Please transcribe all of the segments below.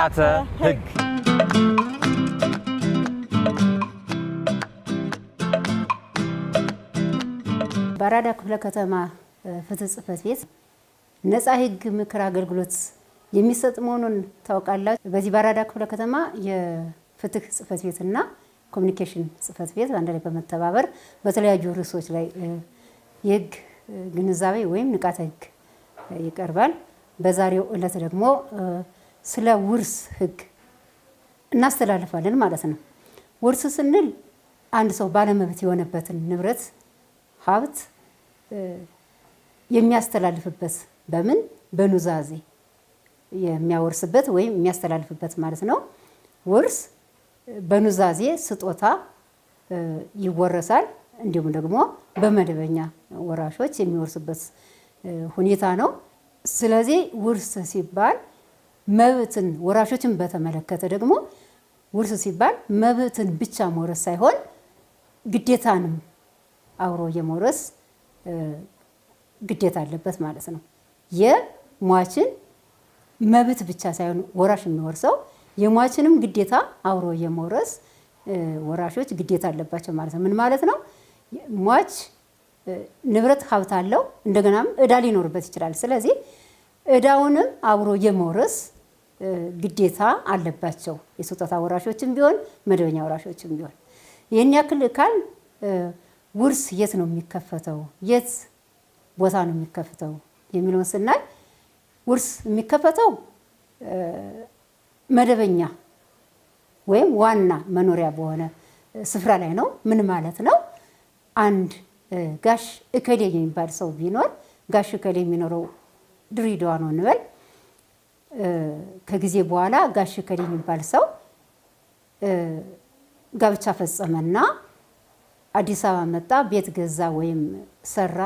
ንቃተ ህግ በአራዳ ክፍለ ከተማ ፍትህ ጽሕፈት ቤት ነፃ ህግ ምክር አገልግሎት የሚሰጥ መሆኑን ታውቃላችሁ። በዚህ በአራዳ ክፍለ ከተማ የፍትህ ጽሕፈት ቤትና ኮሚኒኬሽን ጽሕፈት ቤት አንድ ላይ በመተባበር በተለያዩ ርዕሶች ላይ የህግ ግንዛቤ ወይም ንቃተ ህግ ይቀርባል። በዛሬው ዕለት ደግሞ ስለ ውርስ ህግ እናስተላልፋለን ማለት ነው። ውርስ ስንል አንድ ሰው ባለመብት የሆነበትን ንብረት ሀብት የሚያስተላልፍበት በምን በኑዛዜ የሚያወርስበት ወይም የሚያስተላልፍበት ማለት ነው። ውርስ በኑዛዜ ስጦታ ይወረሳል። እንዲሁም ደግሞ በመደበኛ ወራሾች የሚወርስበት ሁኔታ ነው። ስለዚህ ውርስ ሲባል መብትን ወራሾችን በተመለከተ ደግሞ ውርስ ሲባል መብትን ብቻ መውረስ ሳይሆን ግዴታንም አብሮ የመውረስ ግዴታ አለበት ማለት ነው። የሟችን መብት ብቻ ሳይሆን ወራሽ የሚወርሰው የሟችንም ግዴታ አብሮ የመውረስ ወራሾች ግዴታ አለባቸው ማለት ነው። ምን ማለት ነው? ሟች ንብረት ሀብት አለው፣ እንደገናም እዳ ሊኖርበት ይችላል። ስለዚህ እዳውንም አብሮ የመውረስ ግዴታ አለባቸው የስጦታ ወራሾችም ቢሆን መደበኛ ወራሾችም ቢሆን። ይህን ያክል ካል ውርስ የት ነው የሚከፈተው? የት ቦታ ነው የሚከፈተው የሚለውን ስናይ ውርስ የሚከፈተው መደበኛ ወይም ዋና መኖሪያ በሆነ ስፍራ ላይ ነው። ምን ማለት ነው? አንድ ጋሽ እከሌ የሚባል ሰው ቢኖር ጋሽ እከሌ የሚኖረው ድሬዳዋ ነው እንበል። ከጊዜ በኋላ ጋሽ እከሌ የሚባል ሰው ጋብቻ ፈጸመና አዲስ አበባ መጣ፣ ቤት ገዛ ወይም ሰራ።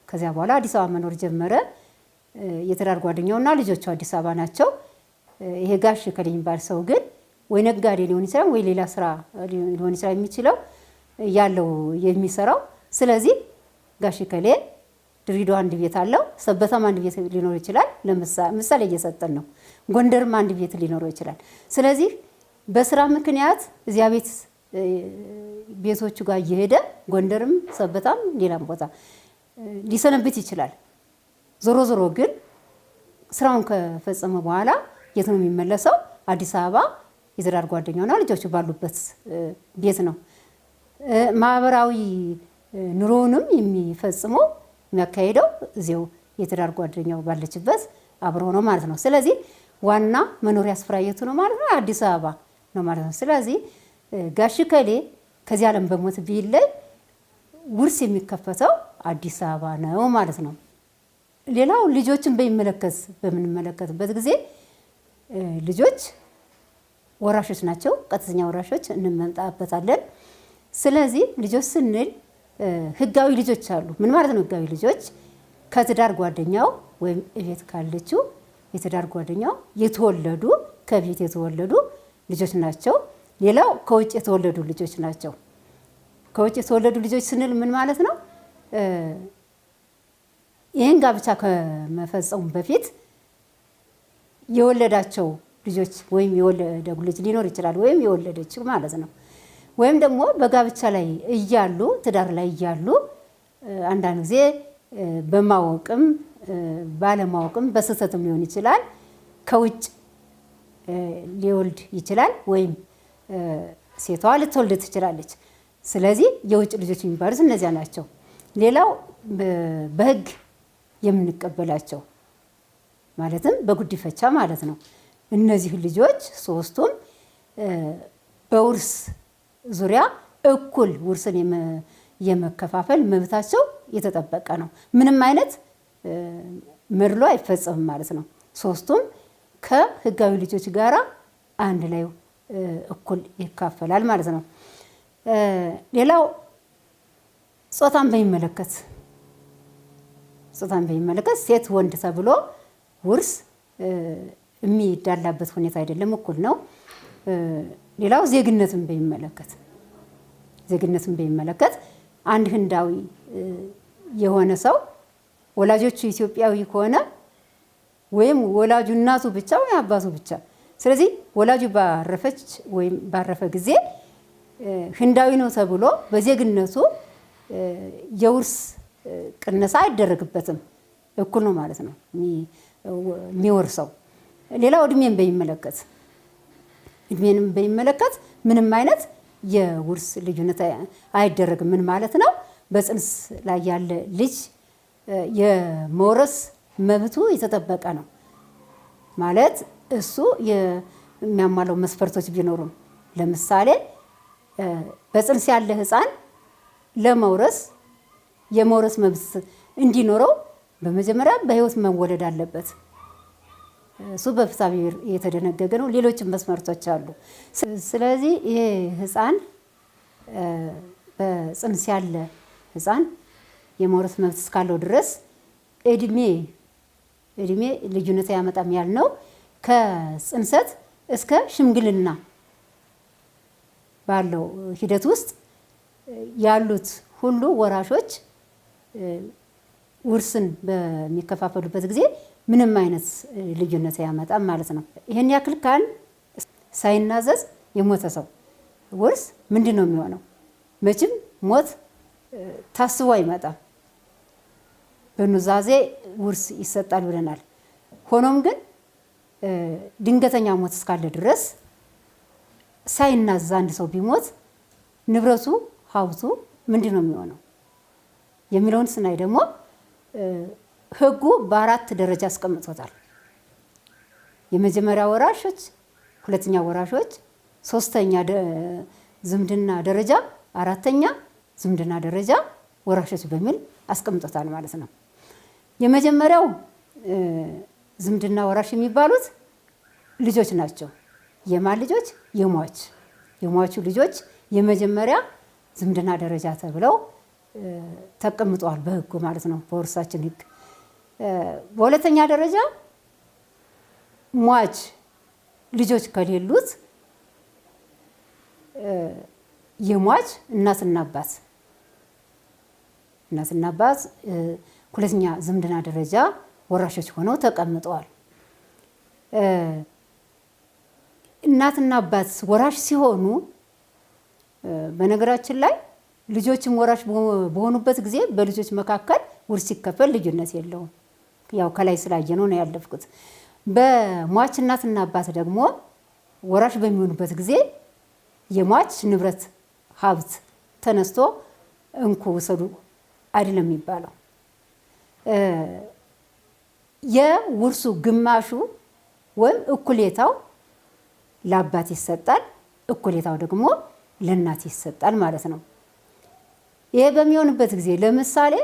ከዚያ በኋላ አዲስ አበባ መኖር ጀመረ። የትዳር ጓደኛውና ልጆቹ አዲስ አበባ ናቸው። ይሄ ጋሽ እከሌ የሚባል ሰው ግን ወይ ነጋዴ ሊሆን ይችላል ወይ ሌላ ስራ ሊሆን ይችላል የሚችለው ያለው የሚሰራው። ስለዚህ ጋሽ እከሌ ድሬዳዋ አንድ ቤት አለው፣ ሰበታም አንድ ቤት ሊኖር ይችላል። ምሳሌ እየሰጠን ነው። ጎንደርም አንድ ቤት ሊኖረው ይችላል። ስለዚህ በስራ ምክንያት እዚያ ቤት ቤቶቹ ጋር እየሄደ ጎንደርም ሰበታም ሌላም ቦታ ሊሰነብት ይችላል። ዞሮ ዞሮ ግን ስራውን ከፈጸመ በኋላ የት ነው የሚመለሰው? አዲስ አበባ የትዳር ጓደኛውና ልጆቹ ባሉበት ቤት ነው። ማህበራዊ ኑሮውንም የሚፈጽመው የሚያካሄደው እዚያው የትዳር ጓደኛው ባለችበት አብሮ ነው ማለት ነው። ስለዚህ ዋና መኖሪያ ስፍራ የቱ ነው ማለት ነው? አዲስ አበባ ነው ማለት ነው። ስለዚህ ጋሽ እከሌ ከዚህ ዓለም በሞት ቢለይ ውርስ የሚከፈተው አዲስ አበባ ነው ማለት ነው። ሌላው ልጆችን በምንመለከትበት ጊዜ ልጆች ወራሾች ናቸው። ቀጥተኛ ወራሾች እንመጣበታለን። ስለዚህ ልጆች ስንል ህጋዊ ልጆች አሉ። ምን ማለት ነው ህጋዊ ልጆች? ከትዳር ጓደኛው ወይም እቤት ካለችው የትዳር ጓደኛው የተወለዱ ከቤት የተወለዱ ልጆች ናቸው። ሌላው ከውጭ የተወለዱ ልጆች ናቸው። ከውጭ የተወለዱ ልጆች ስንል ምን ማለት ነው? ይህን ጋብቻ ከመፈጸሙ በፊት የወለዳቸው ልጆች ወይም የወለደው ልጅ ሊኖር ይችላል፣ ወይም የወለደችው ማለት ነው። ወይም ደግሞ በጋብቻ ላይ እያሉ ትዳር ላይ እያሉ አንዳንድ ጊዜ በማወቅም ባለማወቅም በስህተትም ሊሆን ይችላል ከውጭ ሊወልድ ይችላል፣ ወይም ሴቷ ልትወልድ ትችላለች። ስለዚህ የውጭ ልጆች የሚባሉት እነዚያ ናቸው። ሌላው በህግ የምንቀበላቸው ማለትም በጉዲፈቻ ማለት ነው። እነዚህ ልጆች ሶስቱም በውርስ ዙሪያ እኩል ውርስን የመከፋፈል መብታቸው የተጠበቀ ነው። ምንም አይነት መድሎ አይፈጸምም ማለት ነው። ሶስቱም ከህጋዊ ልጆች ጋራ አንድ ላይ እኩል ይካፈላል ማለት ነው። ሌላው ጾታን በሚመለከት ሴት ወንድ ተብሎ ውርስ የሚዳላበት ሁኔታ አይደለም፣ እኩል ነው። ሌላው ዜግነትን በሚመለከት አንድ ህንዳዊ የሆነ ሰው ወላጆቹ ኢትዮጵያዊ ከሆነ ወይም ወላጁ እናቱ ብቻ ወይ አባቱ ብቻ ስለዚህ ወላጁ ባረፈች ወይም ባረፈ ጊዜ ህንዳዊ ነው ተብሎ በዜግነቱ የውርስ ቅነሳ አይደረግበትም። እኩል ነው ማለት ነው የሚወርሰው። ሌላው እድሜን በሚመለከት ምንም አይነት የውርስ ልዩነት አይደረግም። ምን ማለት ነው? በጽንስ ላይ ያለ ልጅ የመውረስ መብቱ የተጠበቀ ነው ማለት እሱ የሚያሟላው መስፈርቶች ቢኖሩም፣ ለምሳሌ በጽንስ ያለ ህፃን ለመውረስ የመውረስ መብት እንዲኖረው በመጀመሪያ በህይወት መወለድ አለበት። እሱ በፍትሐ ብሔር የተደነገገ ነው። ሌሎችም መስፈርቶች አሉ። ስለዚህ ይሄ ህፃን በጽንስ ያለ ህፃን የመውረስ መብት እስካለው ድረስ እድሜ ልዩነት አያመጣም ያልነው ከጽንሰት እስከ ሽምግልና ባለው ሂደት ውስጥ ያሉት ሁሉ ወራሾች ውርስን በሚከፋፈሉበት ጊዜ ምንም አይነት ልዩነት አያመጣም ማለት ነው። ይሄን ያክል ካል ሳይናዘዝ የሞተ ሰው ውርስ ምንድን ነው የሚሆነው? መቼም ሞት ታስቦ አይመጣም። በኑዛዜ ውርስ ይሰጣል ብለናል። ሆኖም ግን ድንገተኛ ሞት እስካለ ድረስ ሳይናዘዝ አንድ ሰው ቢሞት ንብረቱ፣ ሀብቱ ምንድን ነው የሚሆነው የሚለውን ስናይ ደግሞ ህጉ በ4 ደረጃ አስቀምጦታል። የመጀመሪያ ወራሾች፣ ሁለተኛ ወራሾች፣ ሶስተኛ ዝምድና ደረጃ፣ አራተኛ ዝምድና ደረጃ ወራሾች በሚል አስቀምጦታል ማለት ነው። የመጀመሪያው ዝምድና ወራሽ የሚባሉት ልጆች ናቸው። የማን ልጆች? የሟቹ ልጆች የመጀመሪያ ዝምድና ደረጃ ተብለው ተቀምጠዋል በህጉ ማለት ነው፣ በውርሳችን ህግ። በሁለተኛ ደረጃ ሟች ልጆች ከሌሉት የሟች እናትና አባት ሁለተኛ ዝምድና ደረጃ ወራሾች ሆነው ተቀምጠዋል። እናትና አባት ወራሽ ሲሆኑ በነገራችን ላይ ልጆችም ወራሽ በሆኑበት ጊዜ በልጆች መካከል ውርስ ሲከፈል ልዩነት የለውም። ያው ከላይ ስላየነው ነው ያለፍኩት። በሟች እናትና አባት ደግሞ ወራሽ በሚሆኑበት ጊዜ የሟች ንብረት ሀብት ተነስቶ እንኩ ውሰዱ አይደለም የሚባለው። የውርሱ ግማሹ ወይም እኩሌታው ለአባት ይሰጣል፣ እኩሌታው ደግሞ ለእናት ይሰጣል ማለት ነው። ይሄ በሚሆንበት ጊዜ ለምሳሌ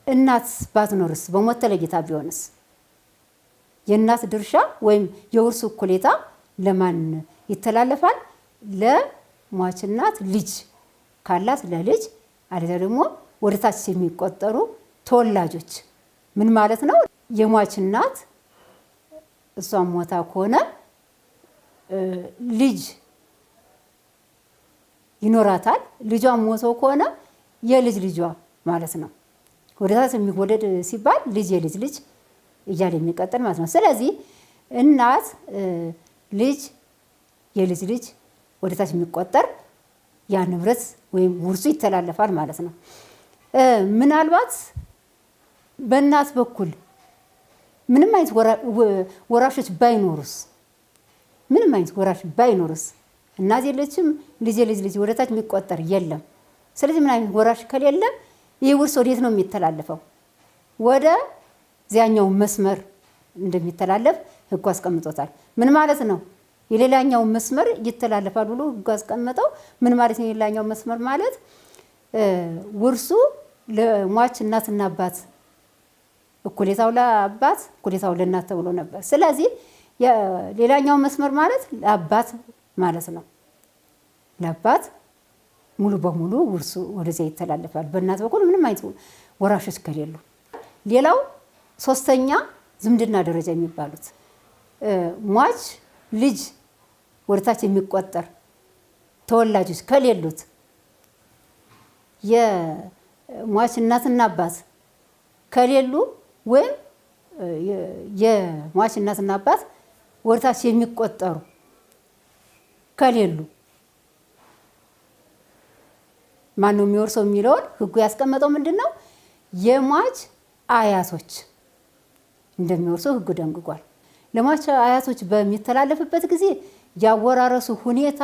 እናት ባትኖርስ፣ በሞት ተለይታ ቢሆንስ የእናት ድርሻ ወይም የውርሱ እኩሌታ ለማን ይተላለፋል? ለሟች እናት ልጅ ካላት ለልጅ፣ አለዚያ ደግሞ ወደ ታች የሚቆጠሩ ተወላጆች። ምን ማለት ነው? የሟች እናት እሷም ሞታ ከሆነ ልጅ ይኖራታል። ልጇም ሞተው ከሆነ የልጅ ልጇ ማለት ነው። ወደ ታች የሚወለድ ሲባል ልጅ የልጅ ልጅ እያለ የሚቀጥል ማለት ነው። ስለዚህ እናት ልጅ የልጅ ልጅ ወደ ታች የሚቆጠር ያ ንብረት ወይም ውርሱ ይተላለፋል ማለት ነው። ምናልባት በእናት በኩል ምንም አይነት ወራሾች ባይኖሩስ እናት የለችም፣ ልጅ የልጅ ልጅ ወደ ታች የሚቆጠር የለም። ስለዚህ ምን አይነት ወራሽ ከሌለ ይህ ውርስ ወዴት ነው የሚተላለፈው? ወደ ዚያኛው መስመር እንደሚተላለፍ ህጉ አስቀምጦታል። ምን ማለት ነው? የሌላኛው መስመር ይተላለፋል ብሎ ህጉ አስቀምጠው። ምን ማለት ነው? የሌላኛው መስመር ማለት ውርሱ ለሟች እናትና አባት እኩሌታው ለአባት እኩሌታው ለእናት ተብሎ ነበር። ስለዚህ ሌላኛው መስመር ማለት ለአባት ማለት ነው። ለአባት ሙሉ በሙሉ ውርሱ ወደዚያ ይተላለፋል፣ በእናት በኩል ምንም አይነት ወራሾች ከሌሉ። ሌላው ሶስተኛ ዝምድና ደረጃ የሚባሉት ሟች ልጅ ወደታች የሚቆጠር ተወላጆች ከሌሉት የሟች እናትና አባት ከሌሉ ወይም የሟች እናትና አባት ወደታች የሚቆጠሩ ከሌሉ ማን ነው የሚወርሰው የሚለውን ህጉ ያስቀመጠው ምንድነው? የሟች አያቶች እንደሚወርሱ ህጉ ደንግጓል። ለሟች አያቶች በሚተላለፍበት ጊዜ ያወራረሱ ሁኔታ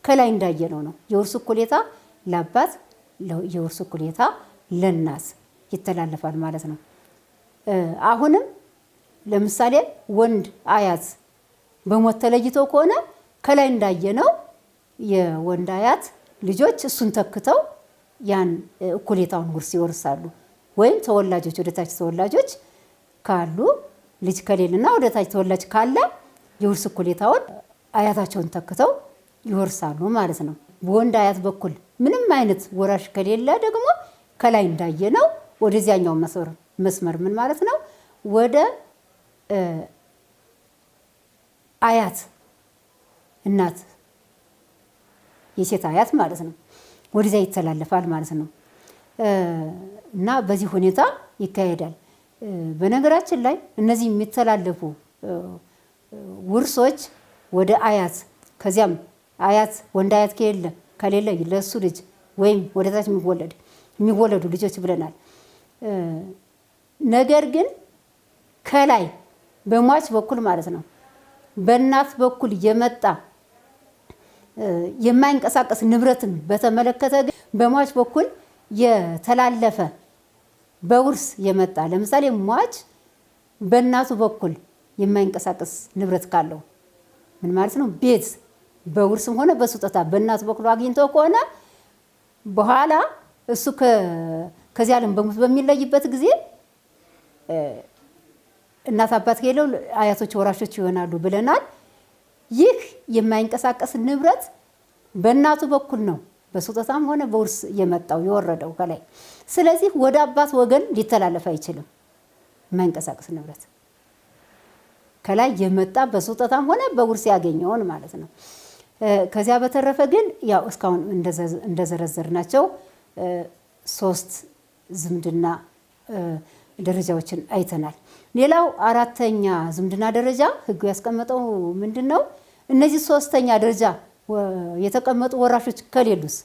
ከላይ እንዳየነው ነው። የውርስ እኩሌታ ለአባት፣ የውርስ እኩሌታ ለእናት ይተላለፋል ማለት ነው። አሁንም ለምሳሌ ወንድ አያት በሞት ተለይተው ከሆነ ከላይ እንዳየነው የወንድ አያት ልጆች እሱን ተክተው ያን እኩሌታውን ውርስ ይወርሳሉ። ወይም ተወላጆች ወደታች ተወላጆች ካሉ ልጅ ከሌልና ወደታች ተወላጅ ካለ የውርስ እኩሌታውን አያታቸውን ተክተው ይወርሳሉ ማለት ነው። በወንድ አያት በኩል ምንም አይነት ወራሽ ከሌለ ደግሞ ከላይ እንዳየነው ወደዚያኛው መስመር ምን ማለት ነው? ወደ አያት እናት የሴት አያት ማለት ነው። ወደዚያ ይተላለፋል ማለት ነው። እና በዚህ ሁኔታ ይካሄዳል። በነገራችን ላይ እነዚህ የሚተላለፉ ውርሶች ወደ አያት ከዚያም አያት ወንድ አያት ከሌለ ለሱ ልጅ ወይም ወደታች የሚወለዱ ልጆች ብለናል። ነገር ግን ከላይ በሟች በኩል ማለት ነው በእናት በኩል የመጣ የማይንቀሳቀስ ንብረትን በተመለከተ ግን በሟች በኩል የተላለፈ በውርስ የመጣ ለምሳሌ ሟች በእናቱ በኩል የማይንቀሳቀስ ንብረት ካለው ምን ማለት ነው? ቤት በውርስም ሆነ በስጦታ በእናቱ በኩል አግኝቶ ከሆነ በኋላ እሱ ከዚህ ዓለም በሞት በሚለይበት ጊዜ እናት አባት ከሌለው አያቶች ወራሾች ይሆናሉ ብለናል። ይህ የማይንቀሳቀስ ንብረት በእናቱ በኩል ነው በስጦታም ሆነ በውርስ የመጣው የወረደው ከላይ። ስለዚህ ወደ አባት ወገን ሊተላለፍ አይችልም። የማይንቀሳቀስ ንብረት ከላይ የመጣ በስጦታም ሆነ በውርስ ያገኘውን ማለት ነው። ከዚያ በተረፈ ግን ያው እስካሁን እንደዘረዘርናቸው 3 ዝምድና ደረጃዎችን አይተናል። ሌላው 4ኛ ዝምድና ደረጃ ህጉ ያስቀመጠው ምንድነው? እነዚህ 3ኛ ደረጃ የተቀመጡ ወራሾች ከሌሉስ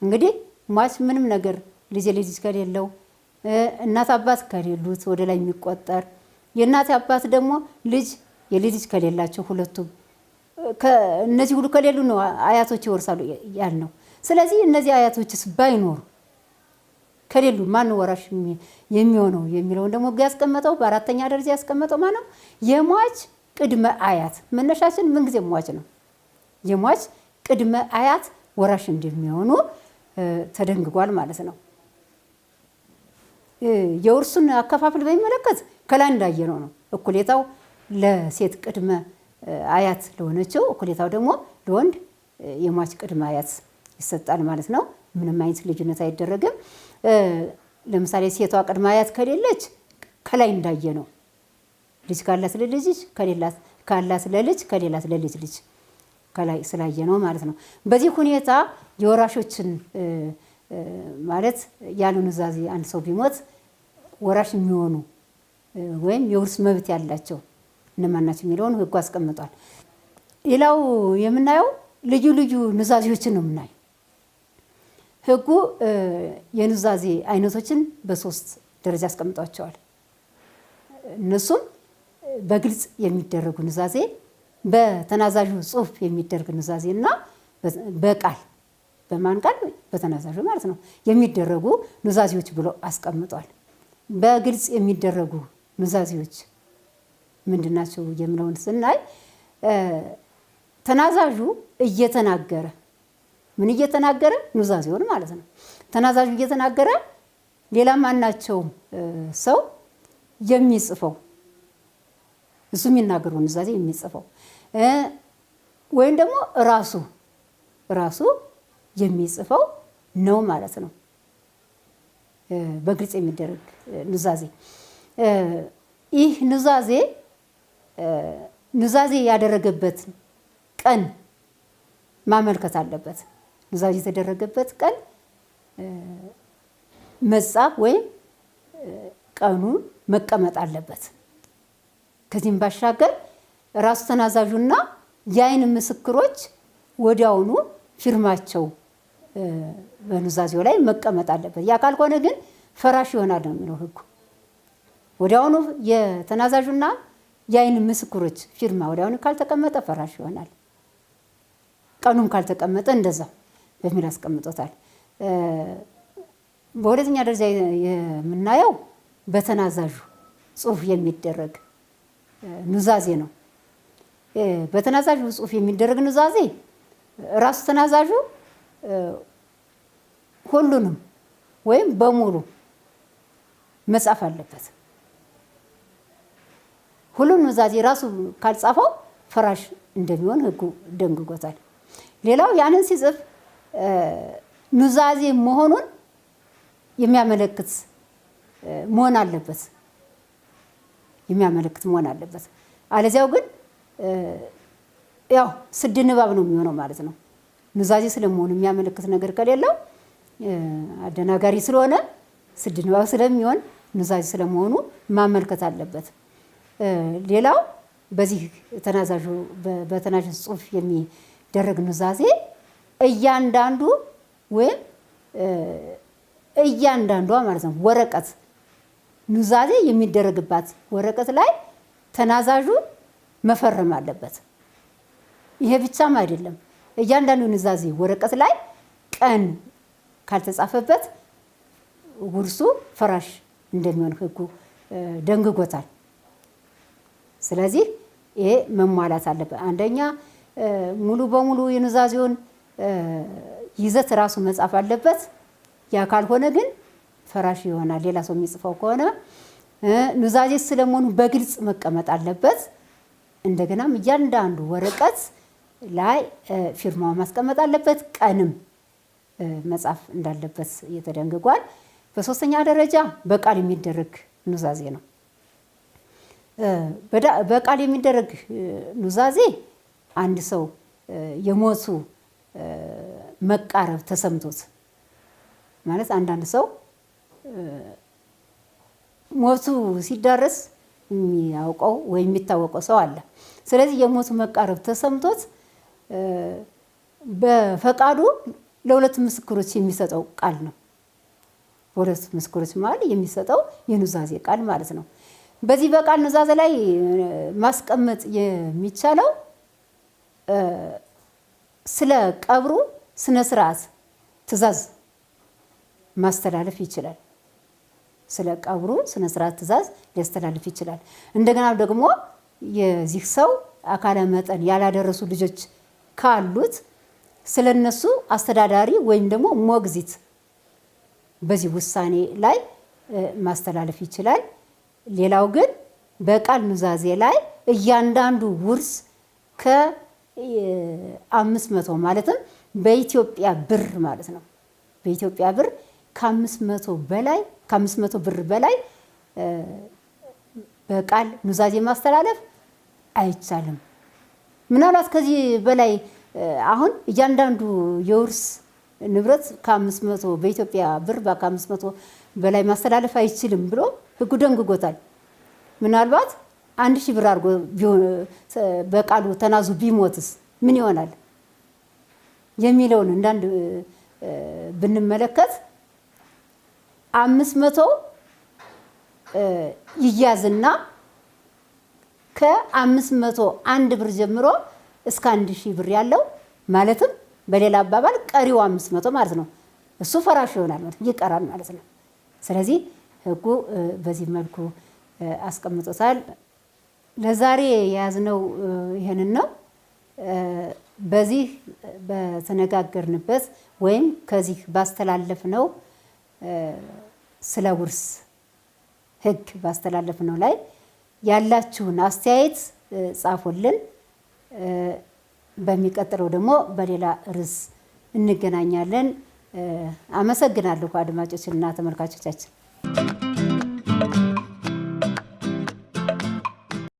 እንግዲህ ሟች ምንም ነገር ልጅ ከሌለው እናት አባት ከሌሉት ወደ ላይ የሚቆጠር የእናት አባት ደግሞ የልጅ ከሌላቸው ሁለቱም እነዚህ ሁሉ ከሌሉ ነው አያቶች ይወርሳሉ ያልነው። ስለዚህ እነዚህ አያቶችስ ባይኖሩ ከሌሉ ማን ወራሽ የሚሆነው የሚለውን ደግሞ ያስቀመጠው በ4ኛ ደረጃ ያስቀመጠው ማነው? የሟች ቅድመ አያት። መነሻችን ምንጊዜ ሟች ነው። የሟች ቅድመ አያት ወራሽ እንደሚሆኑ ተደንግጓል ማለት ነው። የውርሱን አከፋፈል በሚመለከት ከላይ እንዳየነው ነው። እኩሌታው ለሴት ቅድመ አያት ለሆነችው፣ እኩሌታው ደግሞ ለወንድ የሟች ቅድመ አያት ይሰጣል ማለት ነው። ምንም አይነት ልዩነት አይደረግም። ለምሳሌ ሴቷ ቅድመ አያት ከሌለች ከላይ እንዳየነው ልጅ ካላት ለልጅ ካላት ለልጅ ከሌላት ለልጅ ልጅ ከላይ ስላየነው ማለት ነው። በዚህ ሁኔታ የወራሾችን ማለት ያለ ኑዛዜ አንድ ሰው ቢሞት ወራሽ የሚሆኑ ወይም የውርስ መብት ያላቸው እነማን ናቸው የሚለውን ህጉ አስቀምጧል። ሌላው የምናየው ልዩ ልዩ ኑዛዜዎችን ነው የምናየው። ህጉ የኑዛዜ አይነቶችን በ3 ደረጃ አስቀምጧቸዋል። እነሱም በግልጽ የሚደረጉ ኑዛዜ፣ በተናዛዡ ጽሑፍ የሚደረግ ኑዛዜ እና በቃል በማን ቃል? በተናዛዡ ማለት ነው የሚደረጉ ኑዛዜዎች ብሎ አስቀምጧል። በግልጽ የሚደረጉ ኑዛዜዎች ምንድናቸው የሚለውን ስናይ ተናዛዡ እየተናገረ ምን እየተናገረ? ኑዛዜውን ማለት ነው። ተናዛዡ እየተናገረ ሌላ ማናቸውም ሰው የሚጽፈው እሱ የሚናገረው ኑዛዜ የሚጽፈው ወይም ደግሞ ራሱ የሚጽፈው ነው ማለት ነው። በግልጽ የሚደረግ ኑዛዜ። ይህ ኑዛዜ ያደረገበት ቀን ማመልከት አለበት። ኑዛዜ የተደረገበት ቀን መጻፍ ወይም ቀኑ መቀመጥ አለበት። ከዚህም ባሻገር ራሱ ተናዛዡና የአይን ምስክሮች ወዲያውኑ ፊርማቸው በኑዛዜው ላይ መቀመጥ አለበት። ያ ካልሆነ ግን ፈራሽ ይሆናል ነው የሚለው ህጉ። ወዲያውኑ የተናዛዡና የአይን ምስክሮች ፊርማ ወዲያውኑ ካልተቀመጠ ፈራሽ ይሆናል። ቀኑም ካልተቀመጠ እንደዛው በሚል አስቀምጦታል። በሁለተኛ ደረጃ የምናየው በተናዛዡ ጽሑፍ የሚደረግ ኑዛዜ ነው። በተናዛዡ ጽሑፍ የሚደረግ ኑዛዜ ራሱ ተናዛዡ ሁሉንም ወይም በሙሉ መጻፍ አለበት። ሁሉም ኑዛዜ ራሱ ካልጻፈው ፈራሽ እንደሚሆን ህጉ ደንግጎታል። ሌላው ያንን ሲጽፍ ኑዛዜ መሆኑን የሚያመለክት መሆን አለበት አለዚያው ግን ያው ስድ ንባብ ነው የሚሆነው ማለት ነው። ኑዛዜ ስለመሆኑ የሚያመለክት ነገር ከሌለው አደናጋሪ ስለሆነ ስድ ንባብ ስለሚሆን ኑዛዜ ስለመሆኑ ማመልከት አለበት። ሌላው በዚህ በተናዛዡ ጽሑፍ የሚደረግ ኑዛዜ እያንዳንዱ ወይም እያንዳንዷ ማለት ነው ወረቀት ኑዛዜ የሚደረግባት ወረቀት ላይ ተናዛዡ መፈረም አለበት። ይሄ ብቻም አይደለም፣ እያንዳንዱ ኑዛዜ ወረቀት ላይ ቀን ካልተጻፈበት ውርሱ ፈራሽ እንደሚሆን ህጉ ደንግጎታል። ስለዚህ ይሄ መሟላት አለበት። አንደኛ ሙሉ በሙሉ የኑዛዜውን ይዘት ራሱ መጻፍ አለበት። ያ ካልሆነ ግን ፈራሽ ይሆናል። ሌላ ሰው የሚጽፈው ከሆነ ኑዛዜ ስለመሆኑ በግልጽ መቀመጥ አለበት። እንደገናም እያንዳንዱ ወረቀት ላይ ፊርማው ማስቀመጥ አለበት። ቀንም መጻፍ እንዳለበት ተደንግጓል። በሶስተኛ ደረጃ በቃል የሚደረግ ኑዛዜ ነው። በቃል የሚደረግ ኑዛዜ አንድ ሰው የሞቱ መቃረብ ተሰምቶት ማለት አንዳንድ ሰው ሞቱ ሲዳረስ የሚያውቀው ወይ የሚታወቀው ሰው አለ። ስለዚህ የሞቱ መቃረብ ተሰምቶት በፈቃዱ ለሁለት ምስክሮች የሚሰጠው ቃል ነው። በሁለት ምስክሮች መሀል የሚሰጠው የኑዛዜ ቃል ማለት ነው። በዚህ በቃል ኑዛዜ ላይ ማስቀመጥ የሚቻለው ስለ ቀብሩ ስነ ስርዓት ትእዛዝ ማስተላለፍ ይችላል። ስለ ቀብሩ ስነ ስርዓት ትእዛዝ ሊያስተላልፍ ይችላል። እንደገና ደግሞ የዚህ ሰው አካለ መጠን ያላደረሱ ልጆች ካሉት ስለነሱ አስተዳዳሪ ወይም ደግሞ ሞግዚት በዚህ ውሳኔ ላይ ማስተላለፍ ይችላል። ሌላው ግን በቃል ኑዛዜ ላይ እያንዳንዱ ውርስ ከ500 ማለትም በኢትዮጵያ ብር ማለት ነው። በኢትዮጵያ ብር ከ500 ብር በላይ በቃል ኑዛዜ ማስተላለፍ አይቻልም። ምናልባት ከዚህ በላይ አሁን እያንዳንዱ የውርስ ንብረት ከ500 በኢትዮጵያ ብር ከ500 በላይ ማስተላለፍ አይችልም ብሎ ህጉ ደንግጎታል። ምናልባት 1000 ብር አድርጎ በቃሉ ተናዙ ቢሞትስ ምን ይሆናል የሚለውን እንዳንድ ብንመለከት 500 ይያዝና ከ501 ብር ጀምሮ እስከ 1000 ብር ያለው ማለትም በሌላ አባባል ቀሪው 500 ማለት ነው። እሱ ፈራሽ ይሆናል ማለት ይቀራል ማለት ነው። ስለዚህ ህጉ በዚህ መልኩ አስቀምጦታል። ለዛሬ የያዝነው ይሄንን ነው። በዚህ በተነጋገርንበት ወይም ከዚህ ባስተላለፍነው ስለ ውርስ ህግ ባስተላለፍነው ላይ ያላችሁን አስተያየት ጻፉልን። በሚቀጥለው ደግሞ በሌላ ርዕስ እንገናኛለን። አመሰግናለሁ አድማጮችና ተመልካቾቻችን።